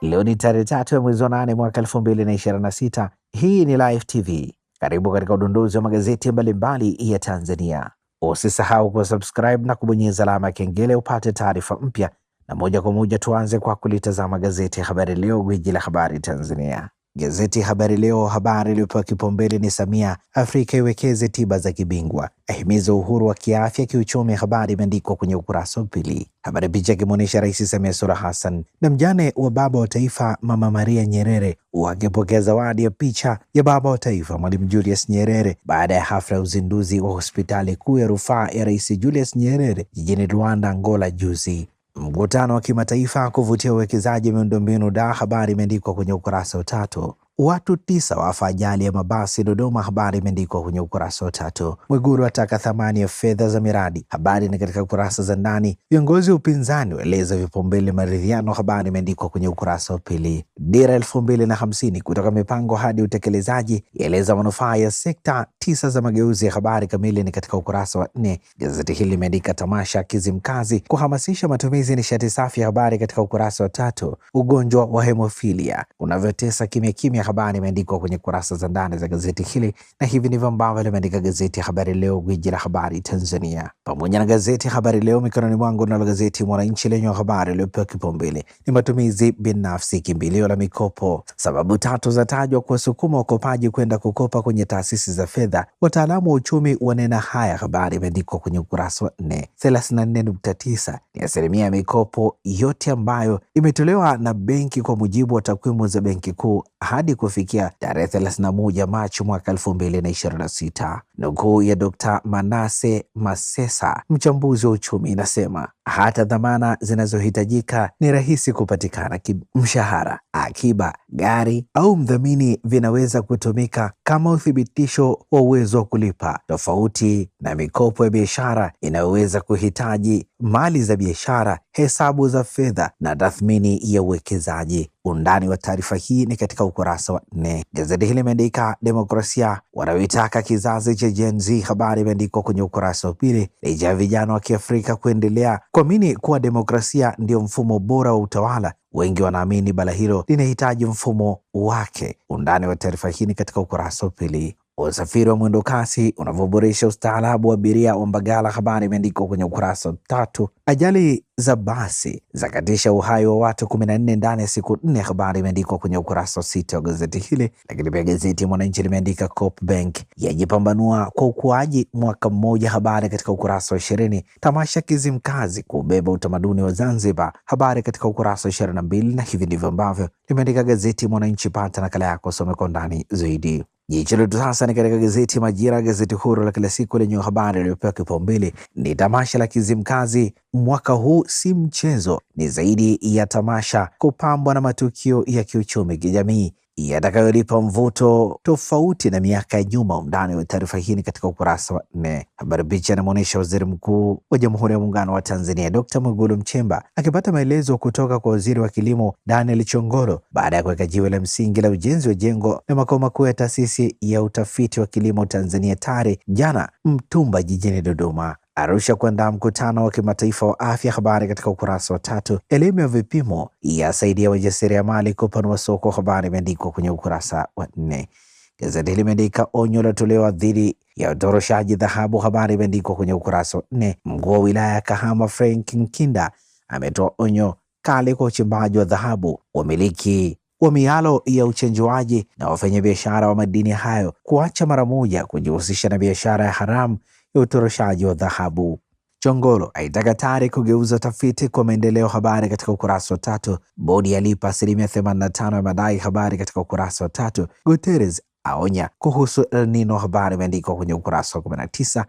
Leo ni tarehe 3 ya mwezi wa 8 mwaka 2026. Hii ni Live TV. Karibu katika udondozi wa magazeti mbalimbali ya Tanzania. Usisahau kusubscribe na kubonyeza alama ya kengele upate taarifa mpya, na moja kwa moja tuanze kwa kulitazama gazeti ya Habari Leo, gwiji la habari Tanzania. Gazeti Habari Leo, habari iliyopewa kipaumbele ni Samia, Afrika iwekeze tiba za kibingwa, ahimiza uhuru wa kiafya kiuchumi. Habari imeandikwa kwenye ukurasa wa pili. Habari picha ikimwonyesha Rais Samia Suluhu Hassan na mjane wa baba wa taifa Mama Maria Nyerere wakipokea zawadi ya picha ya baba wa taifa Mwalimu Julius Nyerere baada ya hafla ya uzinduzi wa hospitali kuu ya rufaa ya Rais Julius Nyerere jijini Luanda, Angola juzi. Mkutano wa kimataifa kuvutia uwekezaji miundombinu da, habari imeandikwa kwenye ukurasa wa 3. Watu 9 wafa ajali ya mabasi Dodoma, habari imeandikwa kwenye ukurasa wa 3. Mwigulu ataka thamani ya fedha za miradi, habari ni katika kurasa za ndani. Viongozi wa upinzani waeleza vipaumbele maridhiano, habari imeandikwa kwenye ukurasa wa pili. Dira 2050 kutoka mipango hadi utekelezaji yaeleza manufaa ya sekta 9 za mageuzi, ya habari kamili ni katika ukurasa wa 4. Gazeti hili limeandika tamasha Kizimkazi kuhamasisha matumizi ya nishati safi, habari katika ukurasa wa 3. Ugonjwa wa hemofilia unavyotesa kimya kimya, habari imeandikwa kwenye kurasa za ndani za gazeti hili, na hivi ndivyo ambavyo limeandika gazeti ya Habari Leo, gwiji la habari Tanzania. Pamoja na gazeti ya Habari Leo mikononi mwangu, na gazeti Mwananchi lenye habari iliyopewa kipaumbele ni matumizi binafsi, kimbilio la mikopo, sababu 3 zatajwa kuwasukuma wakopaji kwenda kukopa kwenye taasisi za fedha, wataalamu wa uchumi wanena haya, habari imeandikwa kwenye ukurasa wa 4. 34.9 ni asilimia ya mikopo yote ambayo imetolewa na benki kwa mujibu wa takwimu za Benki Kuu hadi kufikia tarehe 31 Machi mwaka 2026. Nukuu ya Dr. Manase Masesa, mchambuzi wa uchumi, inasema hata dhamana zinazohitajika ni rahisi kupatikana. Mshahara, akiba, gari au mdhamini vinaweza kutumika kama uthibitisho wa uwezo wa kulipa, tofauti na mikopo ya biashara inayoweza kuhitaji mali za biashara, hesabu za fedha na tathmini ya uwekezaji. Undani wa taarifa hii ni katika ukurasa wa 4. Gazeti hili limeandika demokrasia wanayoitaka kizazi cha Gen Z, habari imeandikwa kwenye ukurasa wa 2. Licha ya vijana wa Kiafrika kuendelea kuamini kuwa demokrasia ndio mfumo bora wa utawala, wengi wanaamini bara hilo linahitaji mfumo wake. Undani wa taarifa hii ni katika ukurasa wa 2. Usafiri wa mwendo kasi unavyoboresha ustaarabu wa abiria wa Mbagala, habari imeandikwa kwenye ukurasa wa 3. Ajali za basi zakatisha uhai wa watu 14 ndani ya siku 4, habari imeandikwa kwenye ukurasa wa 6 wa gazeti hili. Lakini pia gazeti Mwananchi limeandika Coopbank yajipambanua kwa ukuaji mwaka mmoja, habari katika ukurasa wa 20. Tamasha Kizimkazi kubeba utamaduni wa Zanzibar, habari katika ukurasa wa 22, na hivi ndivyo ambavyo limeandika gazeti Mwananchi. Pata nakala yako, some kwa ndani zaidi. Jicho letu sasa ni katika gazeti Majira, gazeti huru la kila siku lenye habari iliyopewa kipaumbele ni tamasha la Kizimkazi. Mwaka huu si mchezo, ni zaidi ya tamasha, kupambwa na matukio ya kiuchumi, kijamii yatakayolipa mvuto tofauti na miaka ya nyuma. Undani wa taarifa hii ni katika ukurasa wa 4. Habari picha inamwonyesha Waziri Mkuu wa Jamhuri ya Muungano wa Tanzania Dr. Mwigulu Nchemba akipata maelezo kutoka kwa Waziri wa Kilimo Daniel Chongolo baada ya kuweka jiwe la msingi la ujenzi wa jengo la makao makuu ya Taasisi ya Utafiti wa Kilimo Tanzania TARI jana Mtumba jijini Dodoma. Arusha kuandaa mkutano wa kimataifa wa afya, habari katika ukurasa wa 3. Elimu ya vipimo yasaidia wajasiriamali kupanua soko, habari imeandikwa kwenye ukurasa wa 4. Gazeti hili limeandika onyo latolewa dhidi ya utoroshaji dhahabu, habari imeandikwa kwenye ukurasa wa 4. Mkuu wa wilaya ya Kahama Frank Nkinda ametoa onyo kali kwa uchimbaji wa dhahabu, wamiliki wa mialo ya uchenjuaji na wafanyabiashara wa madini hayo kuacha mara moja kujihusisha na biashara ya haramu ya utoroshaji wa dhahabu. Chongolo aitaka TARI kugeuza tafiti kwa maendeleo, habari katika ukurasa wa 3. Bodi yalipa 85% ya madai, habari katika ukurasa wa 3. Guterres aonya kuhusu El Nino, habari imeandikwa kwenye ukurasa wa 19.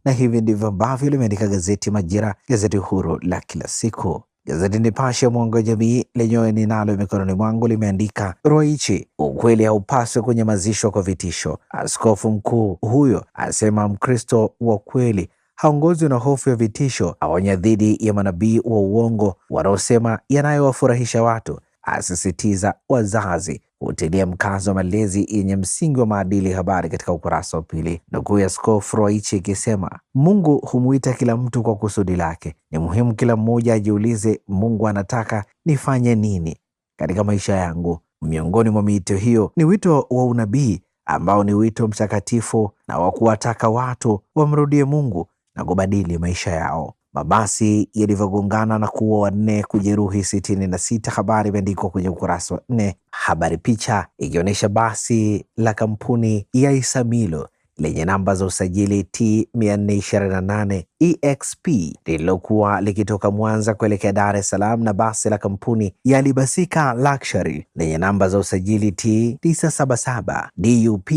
Na hivi ndivyo ambavyo limeandika gazeti Majira, gazeti huru la kila siku. Gazeti Nipashe mwanga wa jamii lenyewe ninalo mikononi mwangu limeandika Ruwaichi, ukweli haupaswi kunyamazishwa kwa vitisho. Askofu mkuu huyo asema Mkristo wa kweli haongozwi na hofu ya vitisho, aonya dhidi ya manabii wa uongo wanaosema yanayowafurahisha watu, asisitiza wazazi hutilia mkazo wa malezi yenye msingi wa maadili, habari katika ukurasa wa 2. Nukuu ya Askofu Ruwaichi ikisema Mungu humuita kila mtu kwa kusudi lake. Ni muhimu kila mmoja ajiulize, Mungu anataka nifanye nini katika maisha yangu. Miongoni mwa miito hiyo ni wito wa unabii ambao ni wito mtakatifu na wa kuwataka watu wamrudie Mungu na kubadili maisha yao. Mabasi yalivyogongana na kuua wanne, kujeruhi 66. Habari imeandikwa kwenye ukurasa wa 4. Habari picha ikionyesha basi la kampuni ya Isamilo lenye namba za usajili T 428 EXP lililokuwa likitoka Mwanza kuelekea Dar es Salaam na basi la kampuni ya Libasika Luxury lenye namba za usajili T 977 DUP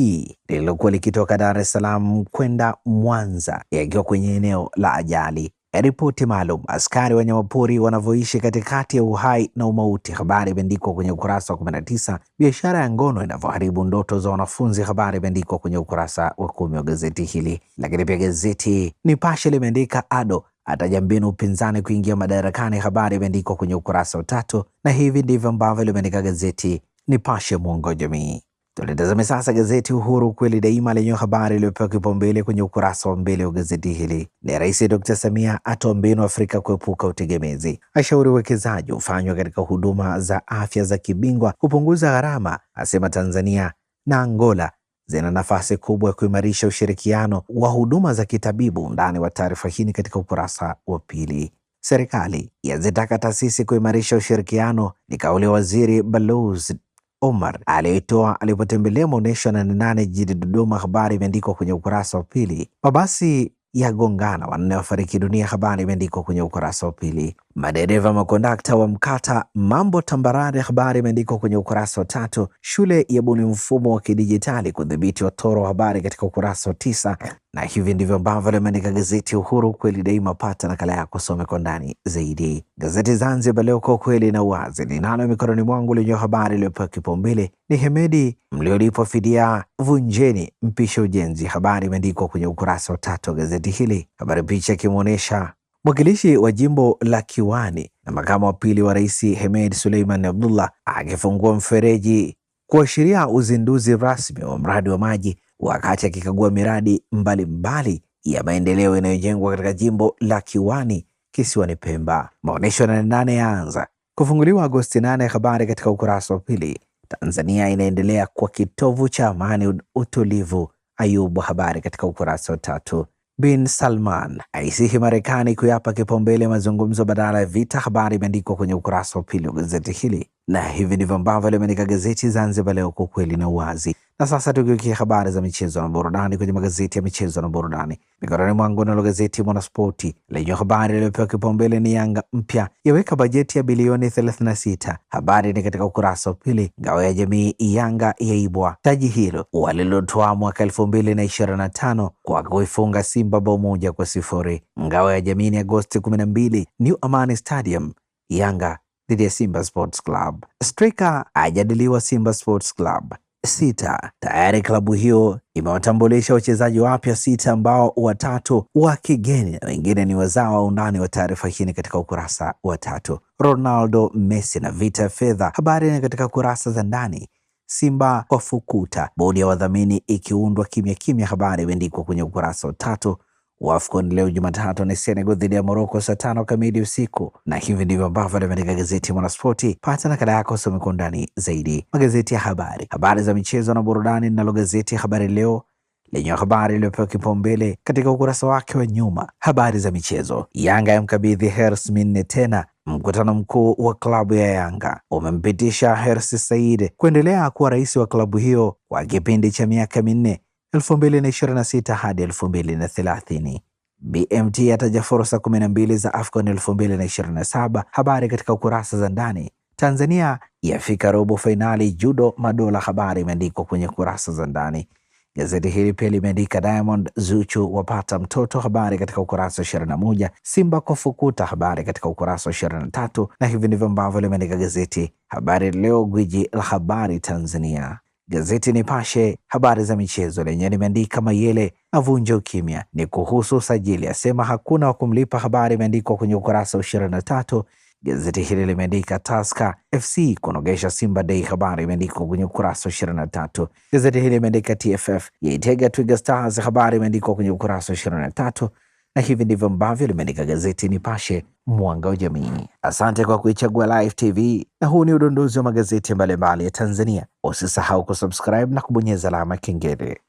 lililokuwa likitoka Dar es Salaam kwenda Mwanza yakiwa kwenye eneo la ajali. Ripoti maalum, askari wanyamapori wanavyoishi katikati ya uhai na umauti. Habari imeandikwa kwenye ukurasa wa 19. Biashara ya ngono inavyoharibu ndoto za wanafunzi. Habari imeandikwa kwenye ukurasa wa 10 wa gazeti hili. Lakini pia gazeti Nipashe limeandika Ado ataja mbinu upinzani kuingia madarakani. Habari imeandikwa kwenye ukurasa wa 3, na hivi ndivyo ambavyo limeandika gazeti Nipashe, mwanga wa jamii. Tulitazame sasa gazeti Uhuru kweli daima lenye habari iliyopewa kipaumbele kwenye ukurasa wa mbele wa gazeti hili ni Rais Dr. Samia atoa mbinu Afrika kuepuka utegemezi, ashauri uwekezaji ufanywe katika huduma za afya za kibingwa kupunguza gharama, asema Tanzania na Angola zina nafasi kubwa ya kuimarisha ushirikiano wa huduma za kitabibu. Ndani wa taarifa hii katika ukurasa wa pili. Serikali yazitaka taasisi kuimarisha ushirikiano, ni kauli ya Waziri Balozi Omar aliyetoa alipotembelea maonyesho ya 88 jijini Dodoma. Habari imeandikwa kwenye ukurasa wa pili. Mabasi ya gongana, wanne wafariki dunia. Habari imeandikwa kwenye ukurasa wa pili. Madereva makondakta wa mkata mambo tambarare. Habari imeandikwa kwenye ukurasa wa 3. Shule ya buni mfumo wa kidijitali kudhibiti watoro. Habari katika ukurasa wa 9. Na hivi ndivyo ambavyo limeandika gazeti Uhuru kweli daima. Pata nakala yako, some kwa ndani zaidi. Gazeti Zanzibar Leo, kwa kweli na uwazi, ninalo mikononi mwangu lenye habari iliyopewa kipaumbele ni Hemedi mliolipwa fidia vunjeni mpishe ujenzi. Habari imeandikwa kwenye ukurasa wa 3 wa gazeti hili. Habari picha ikimwonyesha mwakilishi wa jimbo la Kiwani na makamu wa pili wa rais Hemed Suleiman Abdullah akifungua mfereji kuashiria uzinduzi rasmi wa mradi wa maji wakati akikagua miradi mbalimbali ya maendeleo inayojengwa katika jimbo la Kiwani kisiwani Pemba. Maonesho ya 8 yaanza kufunguliwa Agosti 8. Habari katika ukurasa wa pili. Tanzania inaendelea kwa kitovu cha amani utulivu, Ayubu. Habari katika ukurasa wa 3. Bin Salman aisihi Marekani kuyapa kipaumbele mazungumzo badala ya vita. Habari imeandikwa kwenye ukurasa wa pili wa gazeti hili, na hivi ndivyo ambavyo limeandika gazeti Zanzibar Leo, kwa kweli na uwazi. Na sasa tukiukia habari za michezo na burudani kwenye magazeti ya michezo na burudani, mikononi mwangu nalo gazeti Mwanaspoti lenye habari iliyopewa kipaumbele ni Yanga mpya yaweka bajeti ya bilioni 36. Habari ni katika ukurasa wa pili. Ngao ya jamii, Yanga yaibwa taji hilo walilotoa mwaka 2025 kwa kuifunga Simba bao 1-0. Ngao ya jamii ni Agosti 12, New Amani Stadium, Yanga dhidi ya Simba Sports Club. Striker ajadiliwa Simba Sports Club 6. Tayari klabu hiyo imewatambulisha wachezaji wapya 6 ambao 3 wa kigeni na wengine ni wazawa. Undani wa taarifa hii katika ukurasa wa 3. Ronaldo, Messi na vita ya fedha. Habari ni katika kurasa za ndani. Simba kwa fukuta, bodi ya wadhamini ikiundwa kimya kimya. Habari imeandikwa kwenye ukurasa wa 3. AFCON leo Jumatatu ni Senegal dhidi ya Morocco saa 5 kamili usiku, na hivi ndivyo ambavyo limeandika gazeti Mwanaspoti. Pata nakala yako, some kwa ndani zaidi. Magazeti ya habari za michezo na burudani. Nalo gazeti Habari Leo lenye habari iliyopewa kipaumbele katika ukurasa wake wa nyuma, habari za michezo. Yanga yamkabidhi Hersi minne tena. Mkutano mkuu wa klabu ya Yanga umempitisha Hersi Said kuendelea kuwa rais wa klabu hiyo kwa kipindi cha miaka 4 2026 hadi 2030. BMT ataja fursa 12 za AFCON 2027. Habari katika ukurasa za ndani. Tanzania yafika robo fainali judo madola. Habari imeandikwa kwenye kurasa za ndani. Gazeti hili pia limeandika Diamond Zuchu wapata mtoto. Habari katika ukurasa wa 21. Simba kwa fukuta. Habari katika ukurasa wa 23. Na hivi ndivyo ambavyo limeandika gazeti Habari Leo, gwiji la habari Tanzania. Gazeti Nipashe habari za michezo lenye limeandika Mayele avunja ukimya, ni kuhusu usajili, asema hakuna wa kumlipa. Habari imeandikwa kwenye ukurasa wa 23. Gazeti hili limeandika Tusker FC kunogesha Simba Day. Habari imeandikwa kwenye ukurasa wa 23. Gazeti hili limeandika TFF yaitega Twiga Stars. Habari imeandikwa kwenye ukurasa wa 23. Na hivi ndivyo ambavyo limeandika gazeti Nipashe Mwanga wa Jamii. Asante kwa kuichagua Live TV, na huu ni udondozi wa magazeti mbalimbali ya Tanzania. Usisahau kusubscribe na kubonyeza alama kengele.